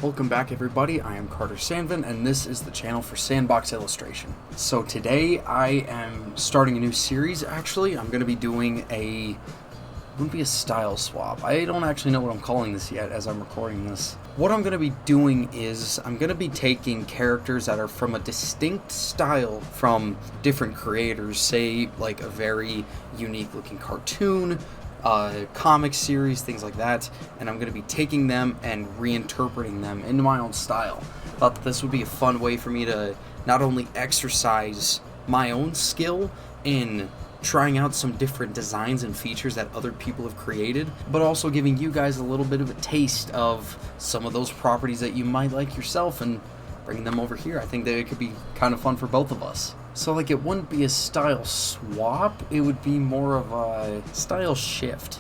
Welcome back everybody, I am Carter Sandvin and this is the channel for Sandbox Illustration. So today I am starting a new series. Actually, I'm going to be doing it wouldn't be a style swap. I don't actually know what I'm calling this yet as I'm recording this. What I'm going to be doing is I'm going to be taking characters that are from a distinct style from different creators, say like a very unique looking cartoon, comic series, things like that, and I'm going to be taking them and reinterpreting them into my own style. Thought that this would be a fun way for me to not only exercise my own skill in trying out some different designs and features that other people have created, but also giving you guys a little bit of a taste of some of those properties that you might like yourself and bringing them over here. I think that it could be kind of fun for both of us. So like it wouldn't be a style swap, it would be more of a style shift.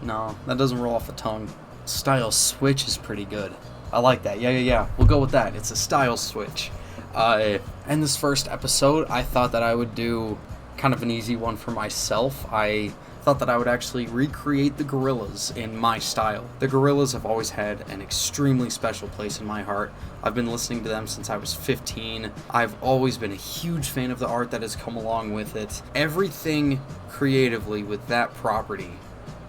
No, that doesn't roll off the tongue. Style switch is pretty good. I like that. Yeah. We'll go with that. It's a style switch. And this first episode, I thought that I would do kind of an easy one for myself. I thought that I would actually recreate the Gorillaz in my style. The Gorillaz have always had an extremely special place in my heart. I've been listening to them since I was 15. I've always been a huge fan of the art that has come along with it. Everything creatively with that property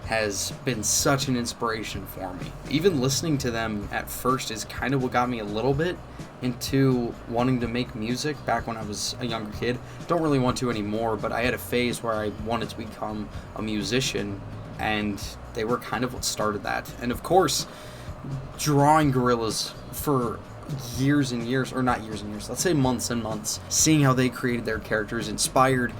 has been such an inspiration for me. Even listening to them at first is kind of what got me a little bit into wanting to make music back when I was a younger kid. Don't really want to anymore, but I had a phase where I wanted to become a musician, and they were kind of what started that. And of course, drawing Gorillaz for years and years, or not years and years, let's say months and months, seeing how they created their characters inspired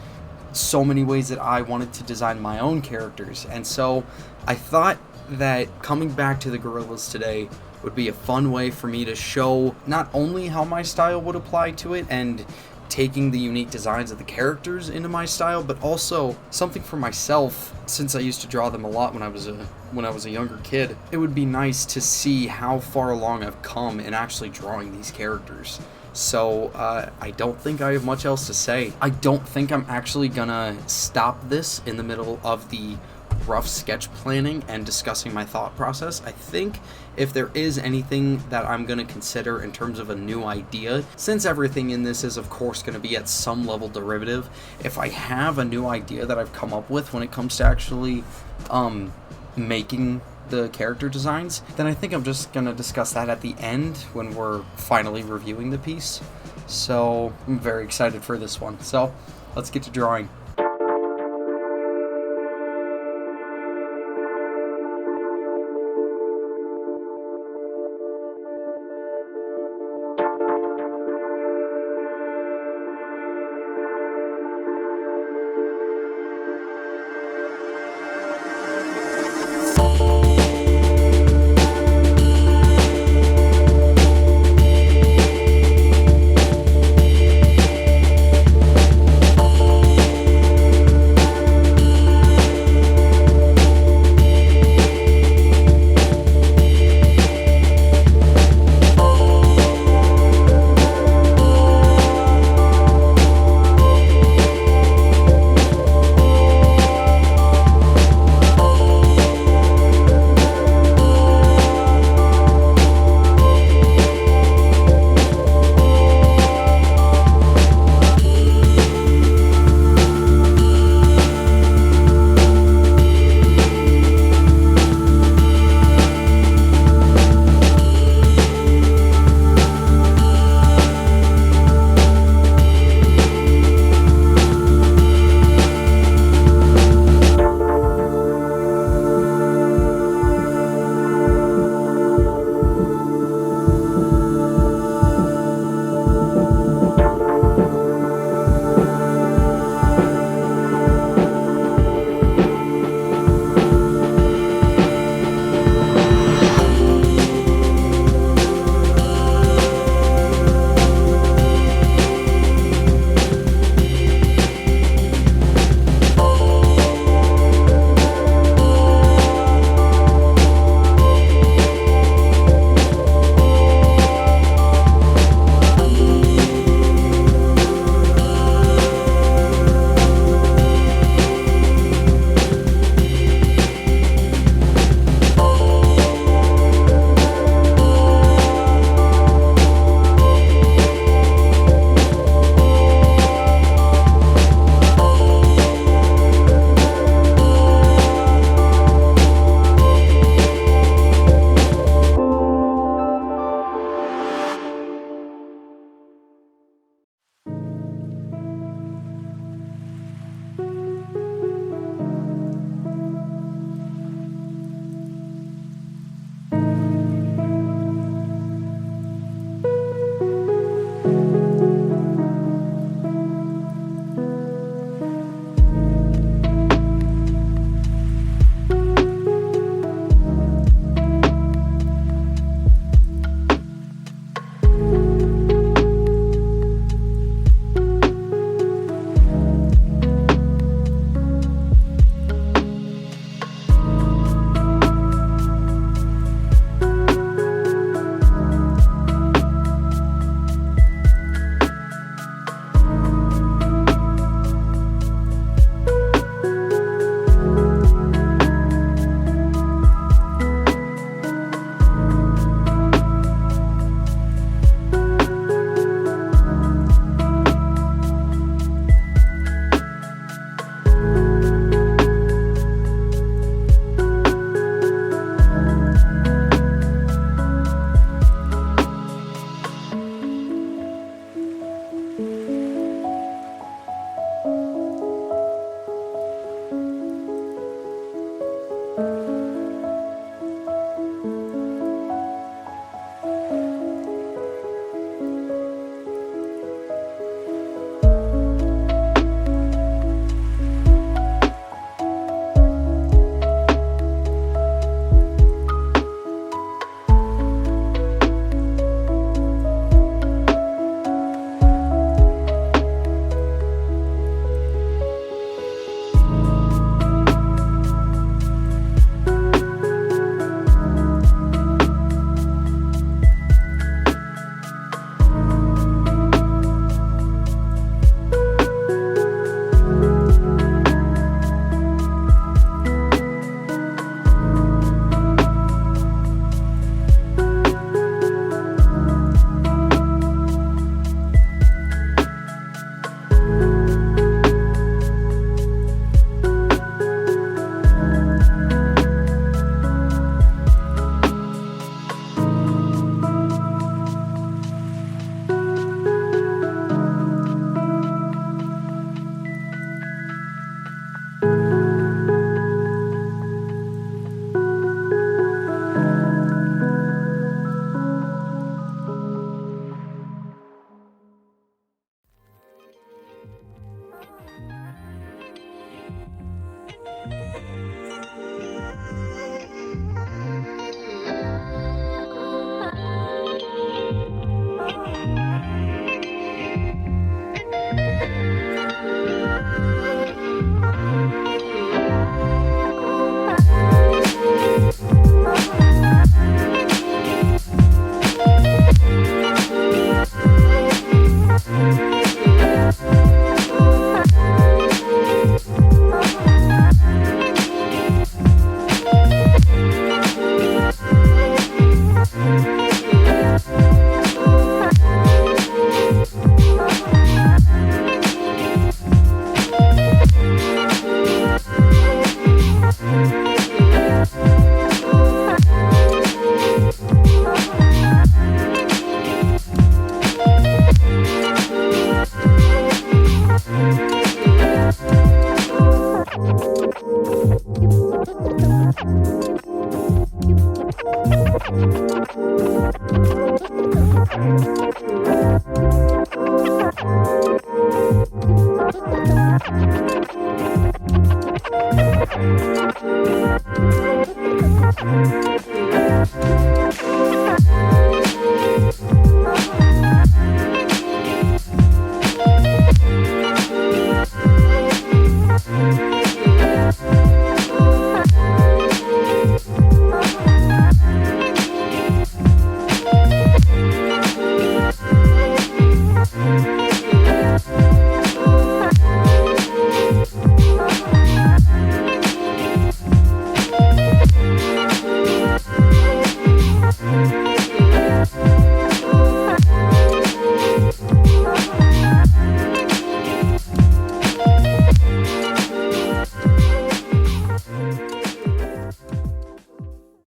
so many ways that I wanted to design my own characters. And so I thought that coming back to the Gorillaz today would be a fun way for me to show not only how my style would apply to it and taking the unique designs of the characters into my style, but also something for myself. Since I used to draw them a lot when I was a younger kid, it would be nice to see how far along I've come in actually drawing these characters. So I don't think I have much else to say. I don't think I'm actually gonna stop this in the middle of the rough sketch planning and discussing my thought process. I think if there is anything that I'm going to consider in terms of a new idea, since everything in this is of course going to be at some level derivative, if I have a new idea that I've come up with when it comes to actually making the character designs, then I think I'm just going to discuss that at the end when we're finally reviewing the piece. So I'm very excited for this one. So let's get to drawing.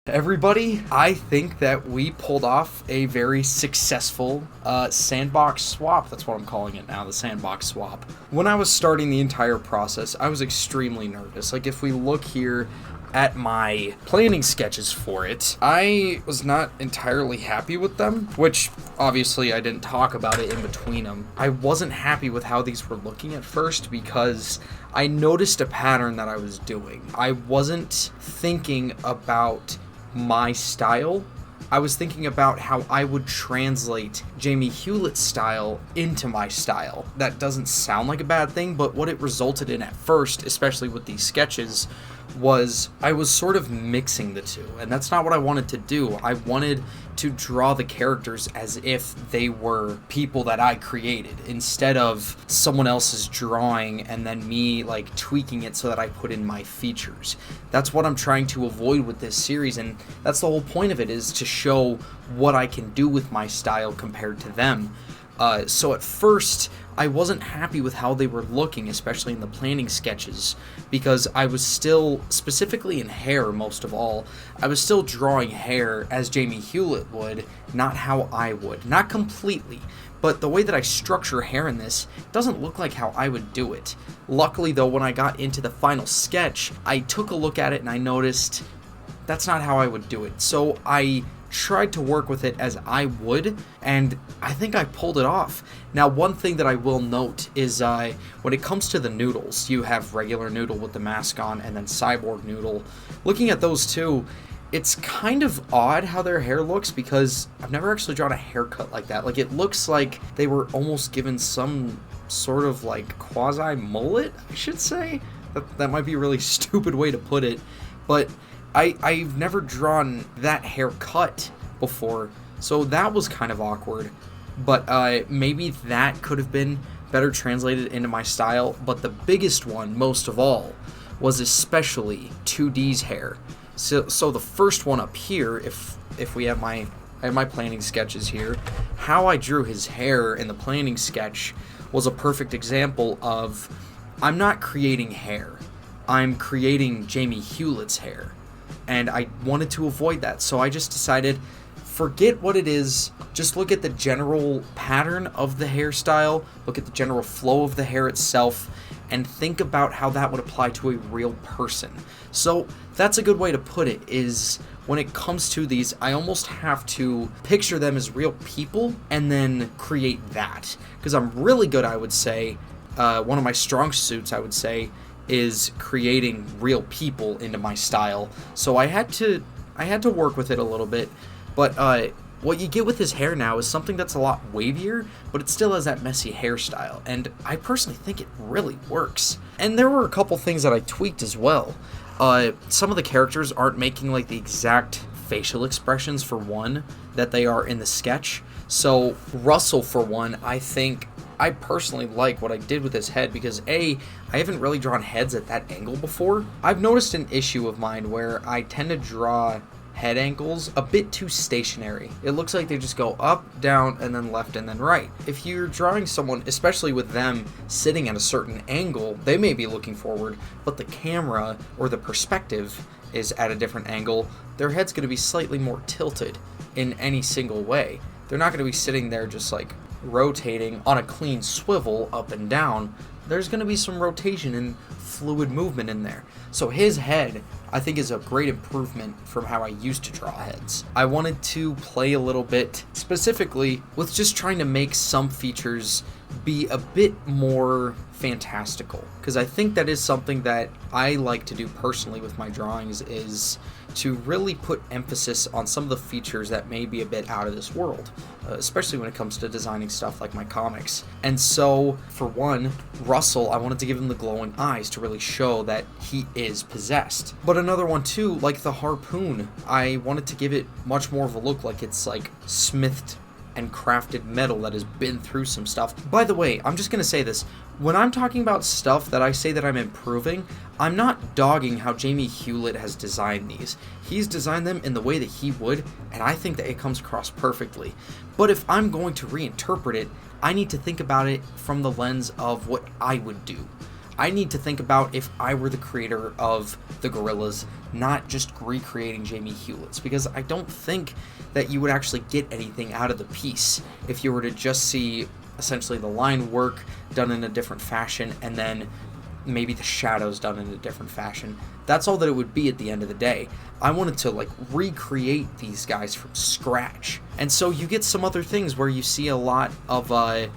Everybody, I think that we pulled off a very successful Sandbox swap. That's what I'm calling it now, the Sandbox swap. When I was starting the entire process, I was extremely nervous. Like, if we look here at my planning sketches for it, I was not entirely happy with them, which obviously I didn't talk about it in between them. I wasn't happy with how these were looking at first because I noticed a pattern that I was doing. I wasn't thinking about my style. I was thinking about how I would translate Jamie Hewlett's style into my style. That doesn't sound like a bad thing, but what it resulted in at first, especially with these sketches, was I was sort of mixing the two, and that's not what I wanted to do. I wanted to draw the characters as if they were people that I created, instead of someone else's drawing and then me like tweaking it so that I put in my features. That's what I'm trying to avoid with this series, and that's the whole point of it, is to show what I can do with my style compared to them. So at first, I wasn't happy with how they were looking, especially in the planning sketches, because I was still, specifically in hair most of all, I was still drawing hair as Jamie Hewlett would, not how I would. Not completely, but the way that I structure hair in this doesn't look like how I would do it. Luckily though, when I got into the final sketch, I took a look at it and I noticed that's not how I would do it. So I tried to work with it as I would, and I think I pulled it off. Now, one thing that I will note is when it comes to the noodles, you have regular Noodle with the mask on and then Cyborg Noodle. Looking at those two, it's kind of odd how their hair looks because I've never actually drawn a haircut like that. Like, it looks like they were almost given some sort of like quasi mullet, I should say. That might be a really stupid way to put it, but I've never drawn that haircut before, so that was kind of awkward, but maybe that could have been better translated into my style. But the biggest one, most of all, was especially 2D's hair. So the first one up here, if we have I have my planning sketches here, how I drew his hair in the planning sketch was a perfect example of, I'm not creating hair, I'm creating Jamie Hewlett's hair. And I wanted to avoid that, so I just decided, forget what it is, just look at the general pattern of the hairstyle, look at the general flow of the hair itself, and think about how that would apply to a real person. So that's a good way to put it, is when it comes to these, I almost have to picture them as real people and then create that. Because I'm really good, I would say, one of my strong suits, I would say, is creating real people into my style. So I had to work with it a little bit, but what you get with his hair now is something that's a lot wavier, but it still has that messy hairstyle, and I personally think it really works. And there were a couple things that I tweaked as well. Some of the characters aren't making like the exact facial expressions, for one, that they are in the sketch. So Russell, for one, I personally like what I did with his head because I haven't really drawn heads at that angle before. I've noticed an issue of mine where I tend to draw head angles a bit too stationary. It looks like they just go up, down, and then left, and then right. If you're drawing someone, especially with them sitting at a certain angle, they may be looking forward, but the camera or the perspective is at a different angle, their head's going to be slightly more tilted in any single way. They're not going to be sitting there just like rotating on a clean swivel up and down there's going to be some rotation and fluid movement in there. So his head, I think, is a great improvement from how I used to draw heads. I wanted to play a little bit specifically with just trying to make some features be a bit more fantastical, because I think that is something that I like to do personally with my drawings, is to really put emphasis on some of the features that may be a bit out of this world, especially when it comes to designing stuff like my comics. And so, for one, Russell, I wanted to give him the glowing eyes to really show that he is possessed. But another one too, like the harpoon, I wanted to give it much more of a look like it's like smithed and crafted metal that has been through some stuff. By the way, I'm just gonna say this. When I'm talking about stuff that I say that I'm improving, I'm not dogging how Jamie Hewlett has designed these. He's designed them in the way that he would, and I think that it comes across perfectly. But if I'm going to reinterpret it, I need to think about it from the lens of what I would do. I need to think about if I were the creator of the Gorillaz, not just recreating Jamie Hewlett's, because I don't think that you would actually get anything out of the piece if you were to just see essentially the line work done in a different fashion and then maybe the shadows done in a different fashion. That's all that it would be at the end of the day. I wanted to like recreate these guys from scratch. And so you get some other things where you see a lot of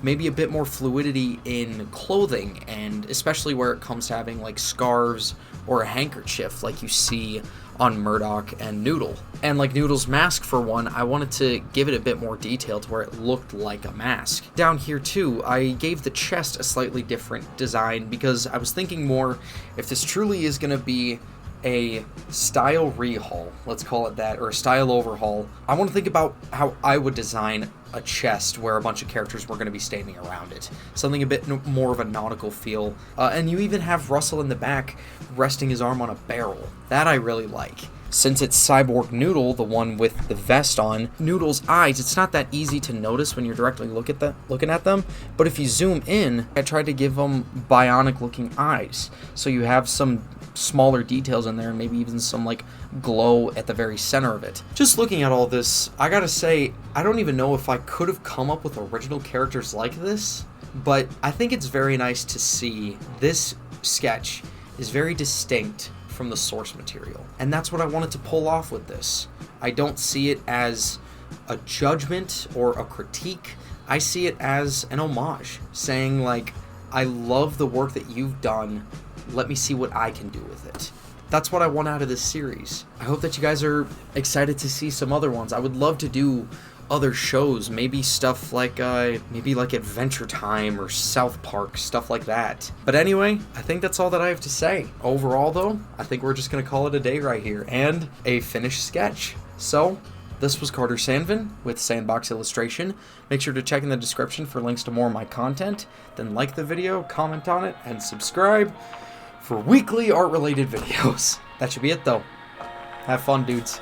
maybe a bit more fluidity in clothing, and especially where it comes to having like scarves or a handkerchief like you see on Murdoch and Noodle. And like Noodle's mask, for one, I wanted to give it a bit more detail to where it looked like a mask. Down here too, I gave the chest a slightly different design because I was thinking more, if this truly is going to be a style rehaul, let's call it that, or a style overhaul, I want to think about how I would design a chest where a bunch of characters were going to be standing around it. Something a bit more of a nautical feel. And you even have Russell in the back resting his arm on a barrel. That I really like. Since it's Cyborg Noodle, the one with the vest on, Noodle's eyes, it's not that easy to notice when you're directly looking at them, but if you zoom in, I tried to give them bionic looking eyes. So you have some smaller details in there, and maybe even some like glow at the very center of it. Just looking at all this, I gotta say, I don't even know if I could have come up with original characters like this, but I think it's very nice to see this sketch is very distinct from the source material. And that's what I wanted to pull off with this. I don't see it as a judgment or a critique. I see it as an homage, saying like, I love the work that you've done. Let me see what I can do with it. That's what I want out of this series. I hope that you guys are excited to see some other ones. I would love to do other shows, maybe stuff like maybe like Adventure Time or South Park, stuff like that. But anyway, I think that's all that I have to say. Overall though, I think we're just gonna call it a day right here, and a finished sketch. So this was Carter Sandvin with Sandbox Illustration. Make sure to check in the description for links to more of my content. Then like the video, comment on it, and subscribe for weekly art-related videos. That should be it though. Have fun, dudes.